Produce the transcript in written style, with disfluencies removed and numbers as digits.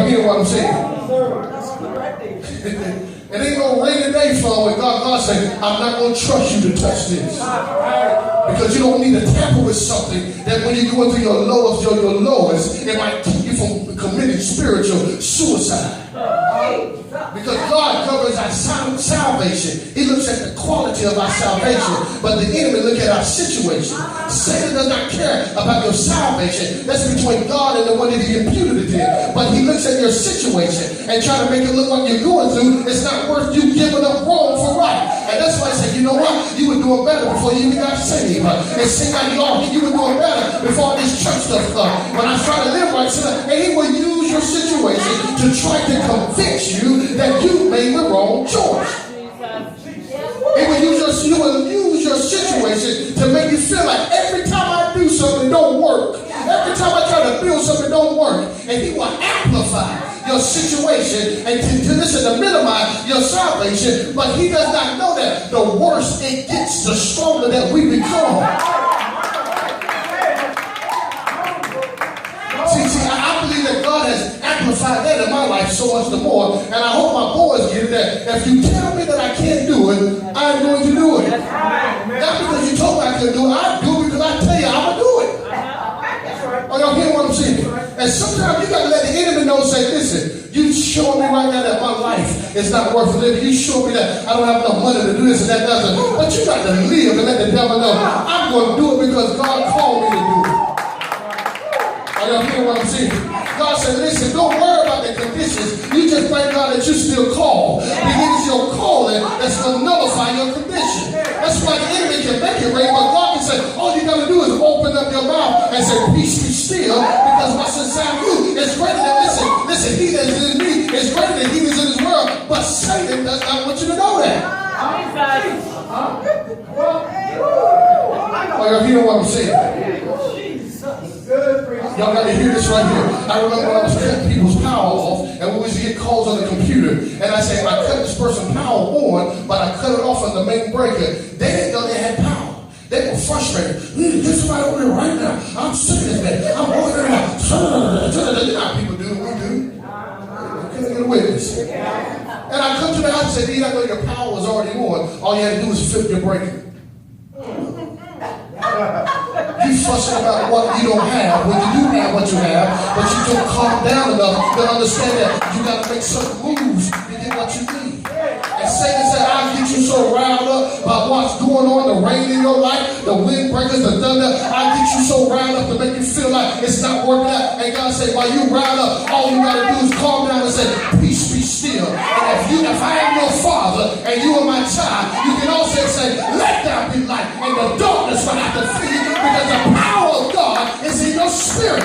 hear what I'm saying? It ain't no rainy day for when God said, I'm not going to trust you to touch this. Because you don't need to tamper with something that when you go into your lowest, it might keep you from committing spiritual suicide. Because God covers our salvation. He looks at the quality of our salvation. But the enemy looks at our situation. Satan does not care about your salvation. That's between God and the one that he imputed it in. But he looks at your situation and try to make it look like you're going through. It's not worth you giving up wrong for right. And that's why I say, you know what? You were doing better before you even got saved. It seemed like you were doing better before this church stuff come. When I try to live right, and he will use your situation to try to convince you that you made the wrong choice. He will use your situation to make you feel like every time I do something, it don't work. Every time I try to build something, it don't work. And he will amplify your situation and to minimize your salvation. But he does not know that the worse it gets, the stronger that we become. See, I believe that God has amplified that in my life so much the more, and I hope my boys get it, that if you tell me that I can't do it, I'm going to do it. Not because you told me I couldn't do it, I do it because I tell you I'm going to do it. Are y'all hearing what I'm saying? And sometimes you got to let the enemy know, say, listen, you showing me right now that my life is not worth living. You show me that I don't have enough money to do this and that doesn't. But you got to live and let the devil know, I'm going to do it because God called me to do it. Are y'all hearing what I'm saying? God said, listen, don't worry about the conditions. You just thank God that you're still called. Because it's your calling that's going to nullify your condition. That's why the enemy can make it rain, but God can say, all you got to do is open up your mouth and say, peace be still, because what's inside you is greater than, listen, he that is in me is greater than he that is in this world, but Satan does not want you to know that. Are y'all hearing what I'm saying? Y'all got to hear this right here. I remember when I was cutting people's power off, and we used to get calls on the computer, and I said, I cut this person's power on, but I cut it off on the main breaker. They didn't know they had power. They were frustrated. Get somebody over there right now. I'm sick of this man. I'm over there now. You know how people do what we do. Can I get a witness? And I come to the house and said, I know your power was already on. All you had to do was flip your breaker. You fussing about what you don't have when you do have what you have, but you don't calm down enough to understand that you got to make certain moves to get what you need. And Satan said, I'll get you so riled up by what's going on, the rain in your life, the wind breakers, the thunder. I'll get you so riled up to make you feel like it's not working out. And God said, while you riled up, all you got to do is calm down and say, peace be still. And if I am your father and you are my child, you can also say, let there be light, and the darkness will have to flee, because the power of God is in your spirit.